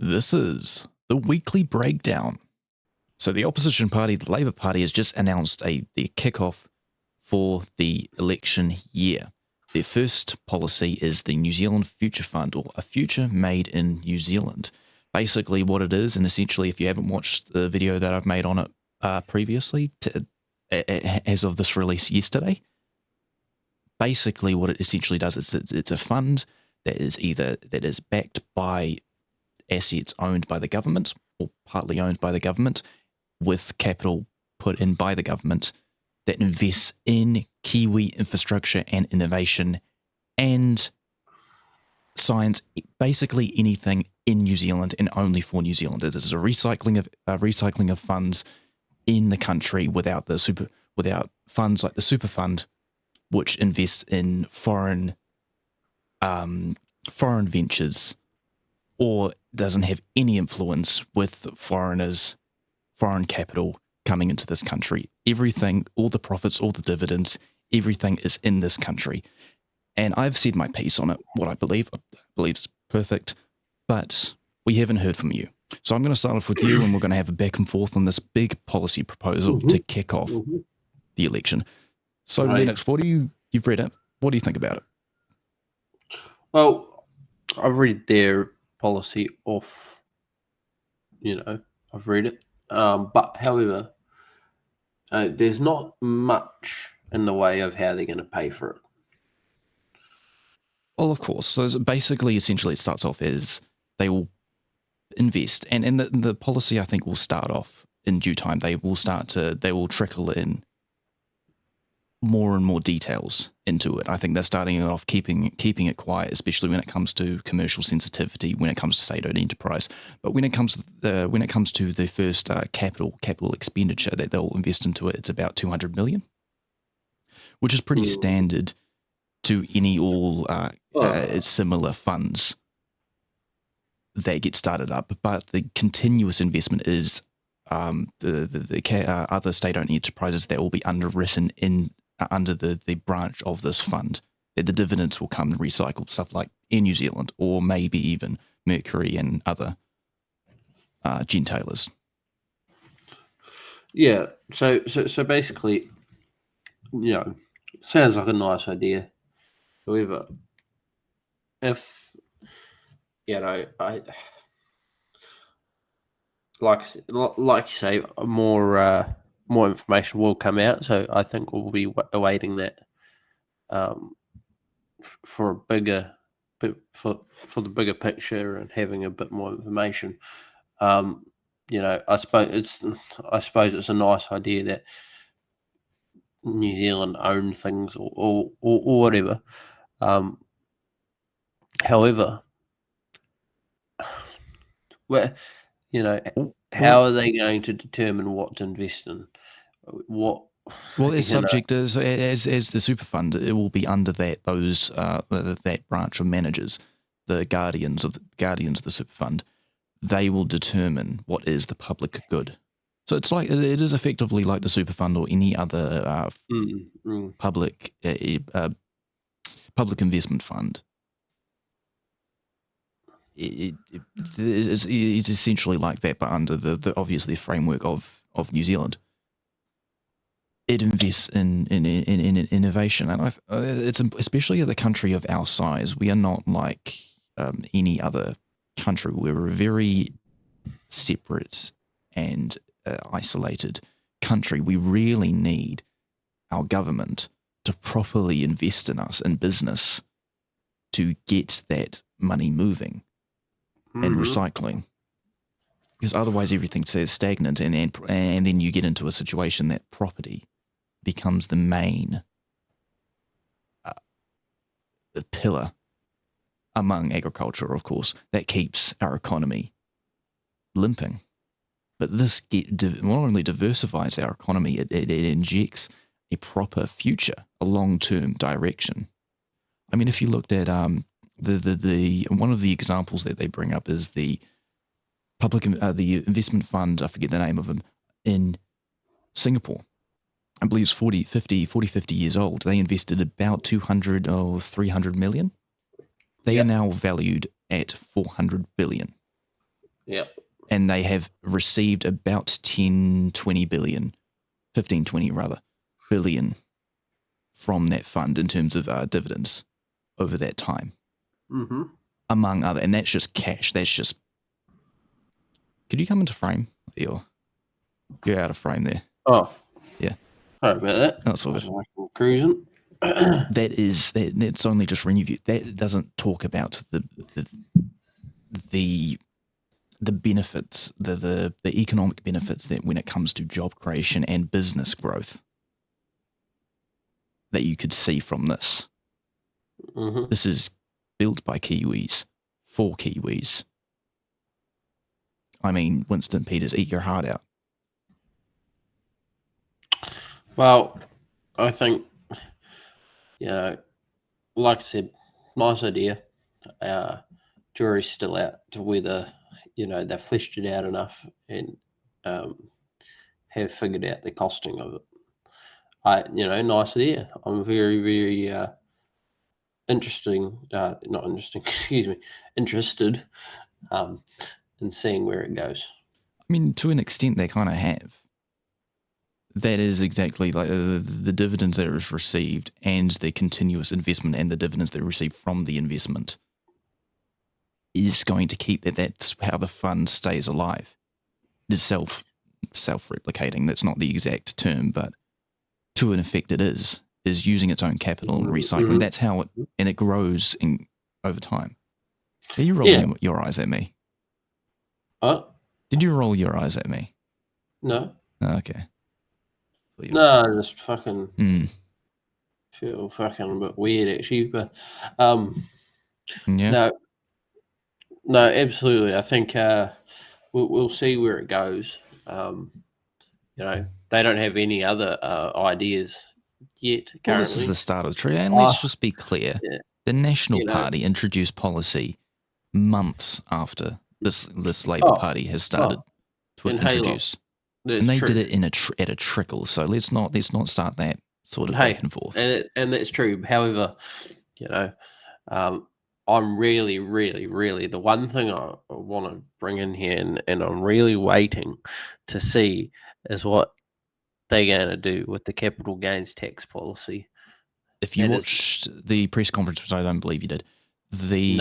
This is the weekly breakdown. So the opposition party, the Labour Party, has just announced the kickoff for the election year. Their first policy is the New Zealand Future Fund, or a future made in New Zealand. Basically what it is, and essentially if you haven't watched the video that I've made on it previously, as of this release yesterday, basically what it essentially does is it's a fund that is backed by assets owned by the government or partly owned by the government, with capital put in by the government that invests in Kiwi infrastructure and innovation and science, basically anything in New Zealand and only for New Zealand. It is a recycling of funds in the country without funds like the super fund, which invests in foreign ventures or doesn't have any influence with foreign capital coming into this country. Everything, all the profits, all the dividends, everything is in this country. And I've said my piece on it, what I believe is perfect, but we haven't heard from you. So I'm going to start off with you, and we're going to have a back and forth on this big policy proposal to kick off the election. So Lennox, you've read it, what do you think about it? Well, I've read their policy off, I've read it. But however, there's not much in the way of how they're going to pay for it. Well, of course. So essentially, it starts off as they will invest, and the policy, I think, will start off in due time. They will trickle in more and more details into it. I think they're starting it off keeping it quiet, especially when it comes to commercial sensitivity, when it comes to state-owned enterprise. But when it comes to the first capital expenditure that they'll invest into it, it's about 200 million, which is pretty standard to any similar funds that get started up. But the continuous investment is the other state-owned enterprises that will be underwritten under the branch of this fund, that the dividends will come and recycle, stuff like Air New Zealand or maybe even Mercury and other gentailers. Yeah, so basically, sounds like a nice idea. However, if I like you say, more information will come out. So I think we'll be awaiting that for the bigger picture and having a bit more information. I suppose it's a nice idea that New Zealand own things or whatever. However, how are they going to determine what to invest in? Well, as subject as the super fund, it will be under that branch of managers, the guardians of the super fund. They will determine what is the public good. So it is effectively like the super fund or any other public investment fund. It's essentially like that, but under the obviously framework of New Zealand. It invests in innovation, and it's especially the country of our size. We are not like any other country. We're a very separate and isolated country. We really need our government to properly invest in us in business to get that money moving and recycling, because otherwise everything stays stagnant, and then you get into a situation that property becomes the main pillar among agriculture, of course, that keeps our economy limping. But this not only diversifies our economy, it injects a proper future, a long-term direction. I mean, if you looked at the one of the examples that they bring up is the the investment fund, I forget the name of them, in Singapore. I believe it's 50 years old. They invested about 200 or 300 million. They are now valued at 400 billion. Yeah. And they have received about 10, 20 billion, 15, 20 rather, billion from that fund in terms of dividends over that time, among other. And that's just cash. That's just. Could you come into frame? You're out of frame there. Oh, yeah. Sorry about that. That's all good. I was cruising. That's only just review. That doesn't talk about the benefits, the economic benefits that when it comes to job creation and business growth that you could see from this. This is built by Kiwis for Kiwis. I mean, Winston Peters, eat your heart out. Well, I think, like I said, nice idea. Jury's still out to whether, they've fleshed it out enough and have figured out the costing of it. Nice idea. I'm very, very interested in seeing where it goes. I mean, to an extent, they kind of have. That is exactly like the dividends that is received and the continuous investment and the dividends that are received from the investment is going to keep that. That's how the fund stays alive. It is self-replicating. That's not the exact term, but to an effect it is using its own capital and recycling. That's how it grows over time. Are you rolling your eyes at me? Did you roll your eyes at me? No. Oh, okay. No, I just fucking feel fucking a bit weird actually, but yeah. No, absolutely. I think we'll see where it goes. They don't have any other ideas yet currently. Well, this is the start of the tree, and let's just be clear: the National Party introduced policy months after this Labour Party has started to introduce, and they did it at a trickle. So let's not start that sort of back and forth. And that's true. However, I'm really, really, really the one thing I want to bring in here, and I'm really waiting to see is what they're going to do with the capital gains tax policy. If you watched the press conference, which I don't believe you did, they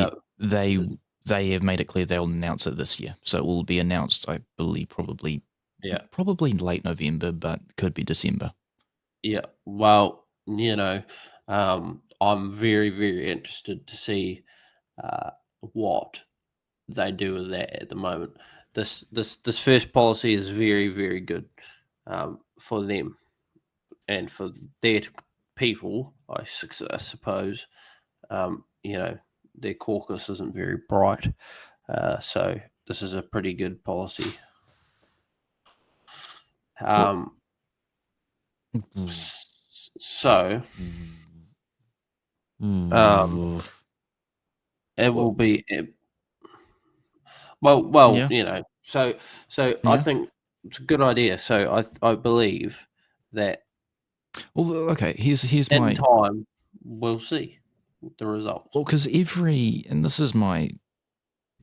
have made it clear they'll announce it this year. So it will be announced, I believe, probably in late November, but could be December. Yeah. Well, I'm very, very interested to see what they do with that at the moment. This first policy is very, very good for them and for their people, I suppose. Their caucus isn't very bright, so this is a pretty good policy. So it will be so I think it's a good idea. So I believe that. Well, okay. Here's in my time we'll see the results. Well, because and this is my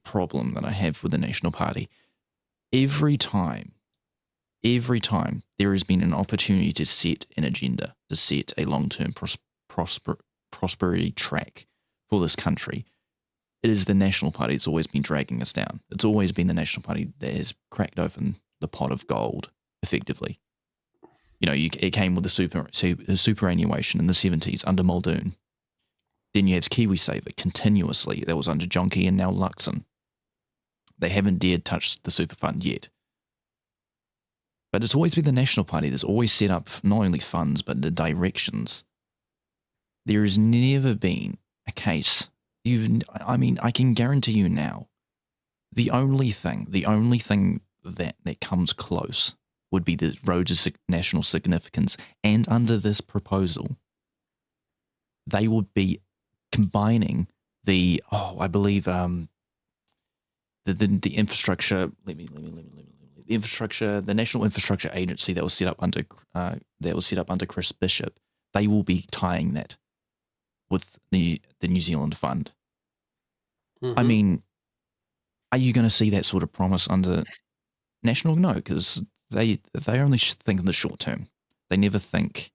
problem that I have with the National Party. Every time there has been an opportunity to set an agenda, to set a long-term prosperity track for this country, it is the National Party that's always been dragging us down. It's always been the National Party that has cracked open the pot of gold, effectively. It came with the superannuation in the 70s under Muldoon. Then you have KiwiSaver continuously. That was under John Key and now Luxon. They haven't dared touch the super fund yet. But it's always been the National Party that's always set up not only funds, but the directions. There has never been a case. I can guarantee you now, the only thing that comes close would be the roads of national significance. And under this proposal, they would be combining the infrastructure. The National Infrastructure Agency that was set up under Chris Bishop. They will be tying that with the New Zealand Fund. I mean, Are you going to see that sort of promise under National? No, because they only think in the short term. They never think.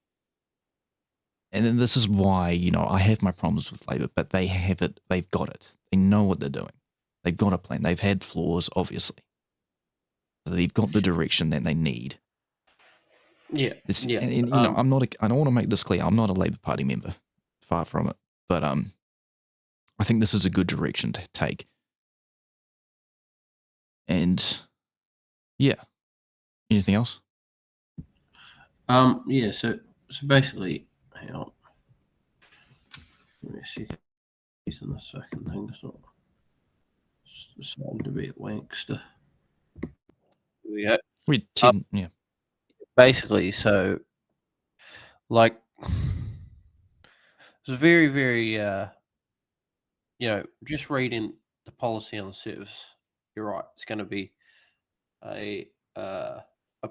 And then this is why, I have my problems with Labour, but they have it. They've got it. They know what they're doing. They've got a plan. They've had flaws, obviously. But they've got the direction that they need. Yeah, yeah. And I'm not. I don't want to make this clear. I'm not a Labour Party member. Far from it. But I think this is a good direction to take. And yeah. Anything else? Yeah. So basically, hang on. Let me see. He's in the second thing. It's not deciding to be a wankster. Here we go. We 10. Yeah. Basically, so like it's very, very just reading the policy on the surface, you're right. It's going to be a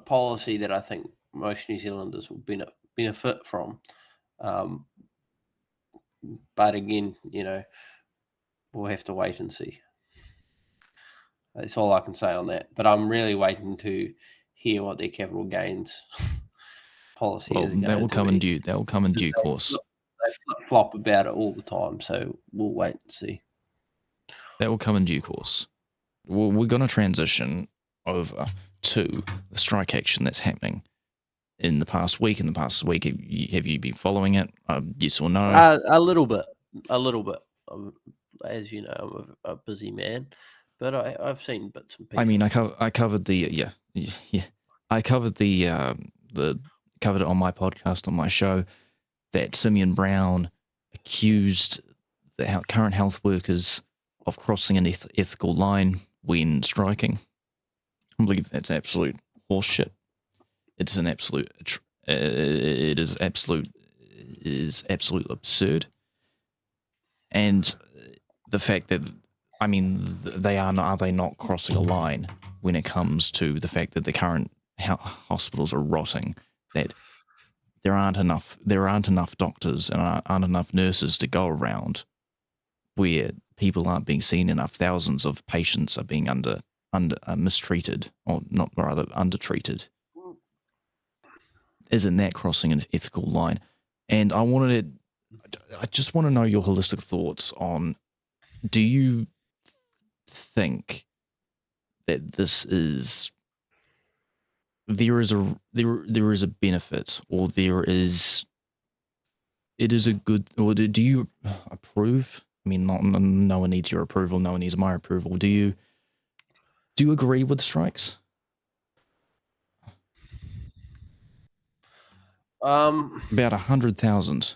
policy that I think most New Zealanders will benefit from. But again, we'll have to wait and see. That's all I can say on that. But I'm really waiting to hear what their capital gains policy is. That will come in due. That will come in due course. They flip flop about it all the time, so we'll wait and see. That will come in due course. We're going to transition over to the strike action that's happening in the past week. Have you been following it? Yes or no? A little bit. As you know, I'm a busy man, but I've seen bits and pieces. I mean, I covered the I covered covered it on my podcast, on my show, that Simeon Brown accused the current health workers of crossing an ethical line when striking. I believe that's absolute horseshit. It's an absolute. It is absolute absurd. And the fact that, I mean, are they not crossing a line when it comes to the fact that the current hospitals are rotting, that there aren't enough doctors and aren't enough nurses to go around, where people aren't being seen enough. Thousands of patients are being mistreated, or not, rather undertreated. Isn't that crossing an ethical line? And I just want to know your holistic thoughts on, do you think that there is a benefit, or it is a good, or do you approve? I mean, no one needs your approval. No one needs my approval. Do you agree with strikes? About 100,000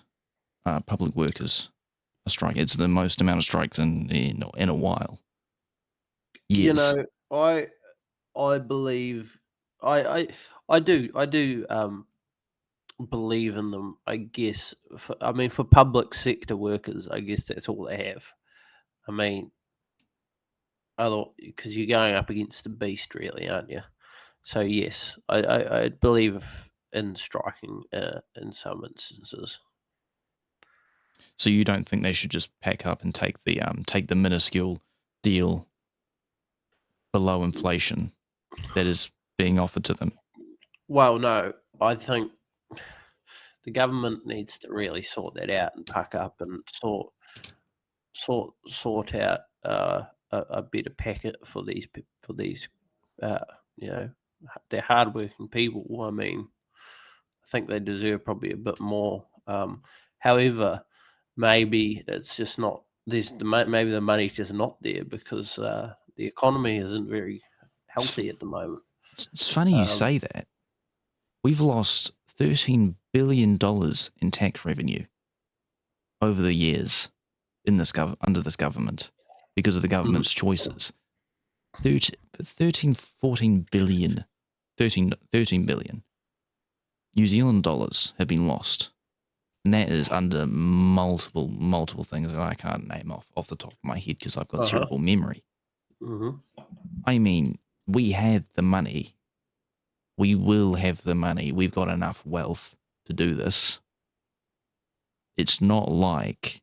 public workers are striking. It's the most amount of strikes in a while. Yes. I believe I do believe in them. I guess for public sector workers, I guess that's all they have. I mean, because you're going up against a beast, really, aren't you? So yes, I believe in striking in some instances. So you don't think they should just pack up and take the minuscule deal below inflation that is being offered to them? Well, no, I think the government needs to really sort that out and pack up and sort out a better packet for these they're hardworking people. I mean, I think they deserve probably a bit more. However, maybe it's just not. Maybe the money's just not there because the economy isn't very healthy at the moment. It's funny you say that. We've lost $13 billion in tax revenue over the years under this government because of the government's choices. 13 billion New Zealand dollars have been lost. And that is under multiple things that I can't name off the top of my head because I've got terrible memory. I mean, we had the money. We will have the money. We've got enough wealth to do this. It's not like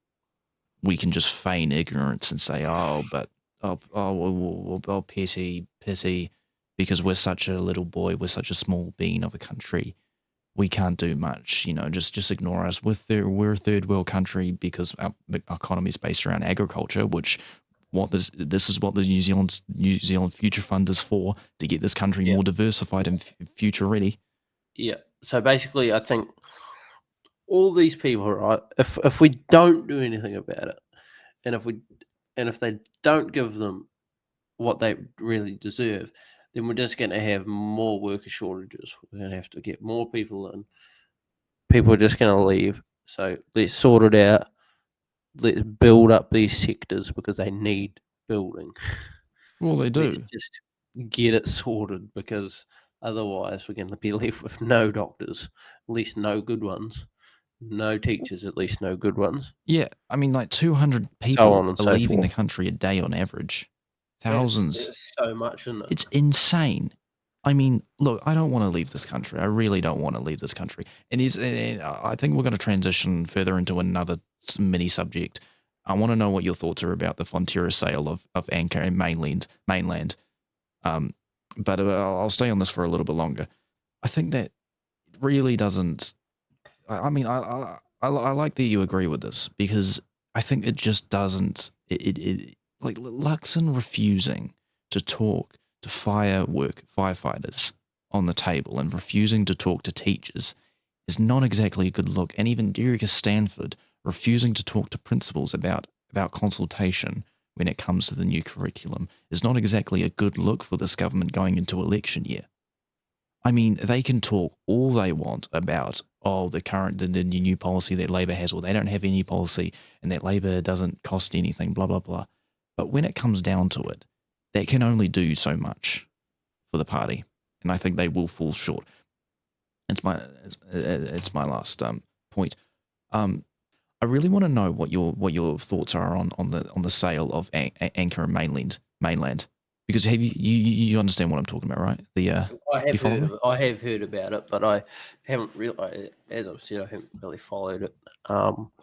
we can just feign ignorance and say, pity, because we're such a little boy, we're such a small bean of a country, we can't do much. Just ignore us. We're a third world country because our economy is based around agriculture, which this is what the New Zealand Future Fund is for, to get this country Yeah. more diversified and future ready. Yeah. So basically, I think all these people, right? If we don't do anything about it, and if they don't give them what they really deserve, then we're just going to have more worker shortages. We're going to have to get more people in. People are just going to leave. So let's sort it out. Let's build up these sectors because they need building. Well, they Let's do. just get it sorted, because otherwise we're going to be left with no doctors, at least no good ones, no teachers, at least no good ones, Yeah, I mean, like 200 so people on and are so leaving the forth. country a day on average. That's Thousands. so much, isn't it? It's insane. I mean, look, I don't want to leave this country. I really don't want to leave this country. And I think we're going to transition further into another mini subject. I want to know what your thoughts are about the Fonterra sale of Anchor and mainland. Um, but I'll stay on this for a little bit longer. I think that it really doesn't. I mean, I like that you agree with this, because I think it just doesn't. Like Luxon refusing to talk to firefighters on the table and refusing to talk to teachers is not exactly a good look. And even Derek Stanford refusing to talk to principals about consultation when it comes to the new curriculum is not exactly a good look for this government going into election year. I mean, they can talk all they want about, the new policy that Labor has, or they don't have any policy, and that Labor doesn't cost anything, blah blah blah. But when it comes down to it, they can only do so much for the party, and I think they will fall short. It's my last point. Um, I really want to know what your thoughts are on the sale of Anchor and mainland, because you understand what I'm talking about, right? You follow me? I have heard about it, but I haven't really, as I've said, I haven't really followed it.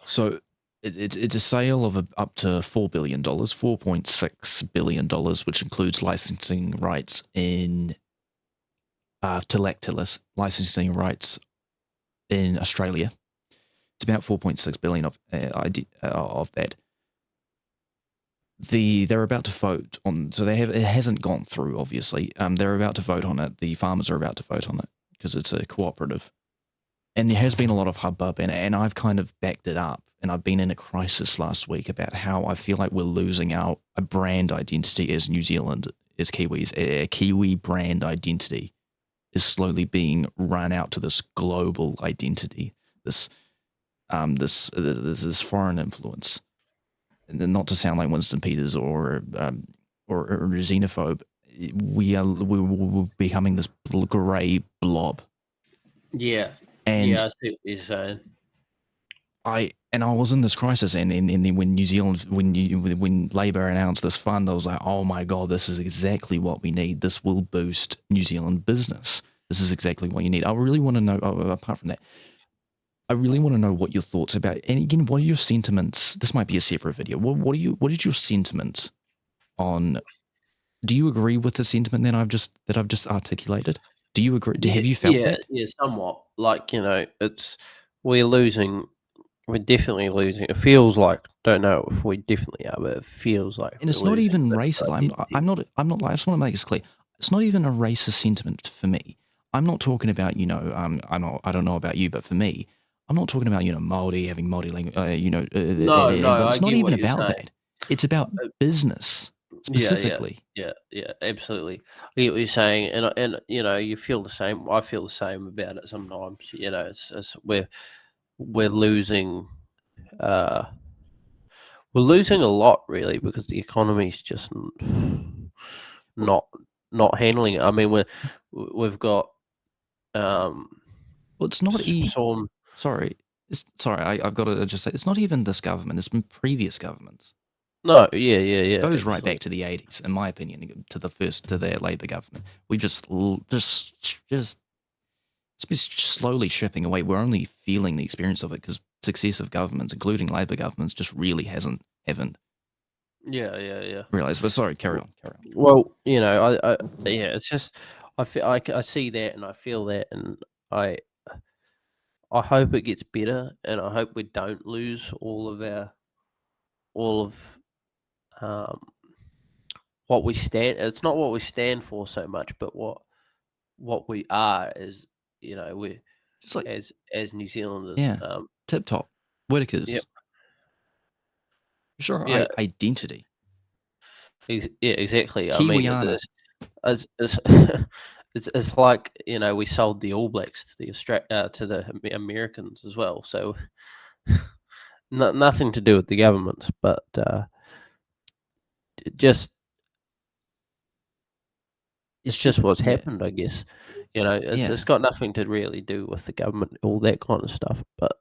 So it's a sale of up to $4 billion, $4.6 billion, which includes licensing rights in Tilactilus, licensing rights in Australia. It's about 4.6 billion of that. They're about to vote on, so it hasn't gone through, obviously. They're about to vote on it. The farmers are about to vote on it because it's a cooperative. And there has been a lot of hubbub, and I've kind of backed it up. And I've been in a crisis last week about how I feel like we're losing a brand identity as New Zealand, as Kiwis. A Kiwi brand identity is slowly being run out to this global identity, this foreign influence. And then, not to sound like Winston Peters or a xenophobe, we're becoming this grey blob. Yeah, And I see what you're saying. I was in this crisis, and then when New Zealand, when Labor announced this fund, I was like, oh my god, this is exactly what we need. This will boost New Zealand business. This is exactly what you need. I really want to know. Apart from that, I really want to know what your thoughts about. And again, what are your sentiments? This might be a separate video. What is your sentiment on? Do you agree with the sentiment that I've just articulated? Do you agree? Have you felt that? Yeah, somewhat. Like, we're losing. We're definitely losing. It feels like, don't know if we definitely are, but it feels like And we're it's not losing even a bit racist. of identity. I'm not like, I just want to make this clear. It's not even a racist sentiment for me. I'm not talking about, I don't know about you, but for me, I'm not talking about, Maori having Maori language, No, I it's not get even what you're about saying. that. It's about business Yeah, specifically. yeah, absolutely. I get what you're saying, and you feel the same. I feel the same about it sometimes. It's we're losing, uh, we're losing a lot, really, because the economy's just Well, not not handling it. I mean, we've got um, well it's not some. sorry. I've got to just say, it's not even this government. It's been previous governments. No, yeah, Goes right back absolutely. to the 80s, in my opinion, to their Labor government. We just it's been slowly chipping away. We're only feeling the experience of it because successive governments, including Labor governments, just really haven't Yeah. realize. But sorry, carry on, carry on. Well, yeah, it's just I see that and I feel that, and I I hope it gets better, and I hope we don't lose all of um, what we stand. It's not what we stand for so much, but what we are as we Just like, as New Zealanders. yeah, tip top, Whitakers, Yep. sure, Yeah. identity, Yeah. Exactly. I mean, Kiwiana. it's it's like we sold the All Blacks to to the Americans as well. So nothing to do with the governments, but it just It's it's just, just what's yeah, happened, I guess. It's yeah. got nothing to really do with the government, all that kind of stuff. But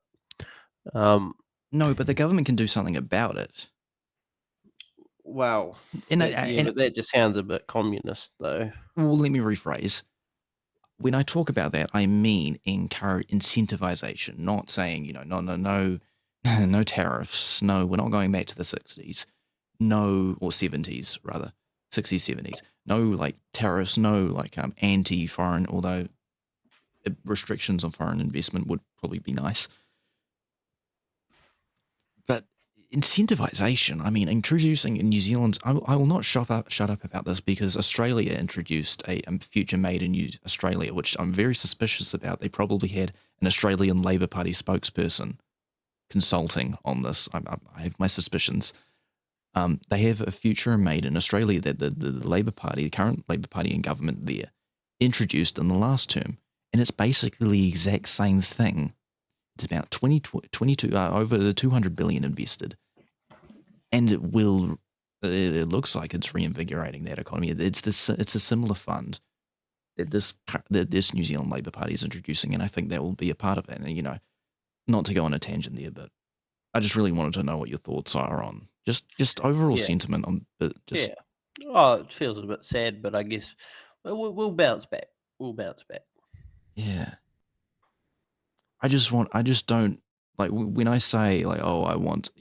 um, No, but the government can do something about it. wow, And yeah, but that just sounds a bit communist, though. well, let me rephrase. When I talk about that, I mean encourage incentivization, not saying, no, no tariffs. No, we're not going back to the 60s. No, or 70s rather, 60s, 70s. No, like tariffs, no, like anti-foreign, although restrictions on foreign investment would probably be nice. But incentivization, I mean, introducing in New Zealand, I will not shut up about this because Australia introduced a future made in Australia, which I'm very suspicious about. They probably had an Australian Labor Party spokesperson consulting on this. I have my suspicions. They have a future made in Australia that the Labor Party, the current Labor Party in government there, introduced in the last term. And it's basically the exact same thing. It's about 22, over the 200 billion invested. And it looks like it's reinvigorating that economy. It's a similar fund that this New Zealand Labor Party is introducing. And I think that will be a part of it. And, not to go on a tangent there, but I just really wanted to know what your thoughts are on just overall Yeah, sentiment on, but just, yeah. Oh, it feels a bit sad, but I guess we'll bounce back. We'll bounce back. yeah. I just don't like when I say like, oh, I want,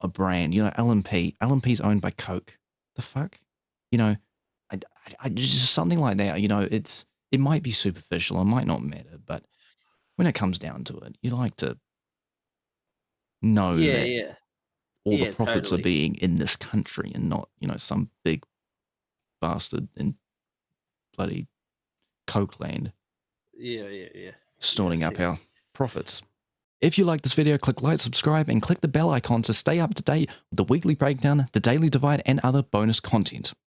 a brand, LMP's owned by Coke. The fuck? You know, just something like that, it might be superficial, it might not matter, but when it comes down to it, you like to know Yeah, that yeah, all the yeah. profits are Totally. being in this country and not, some big bastard in bloody Coke land Yeah. Yeah. I stoning up see. our profits. If you like this video, click like, subscribe, and click the bell icon to stay up to date with the weekly breakdown, the daily divide, and other bonus content.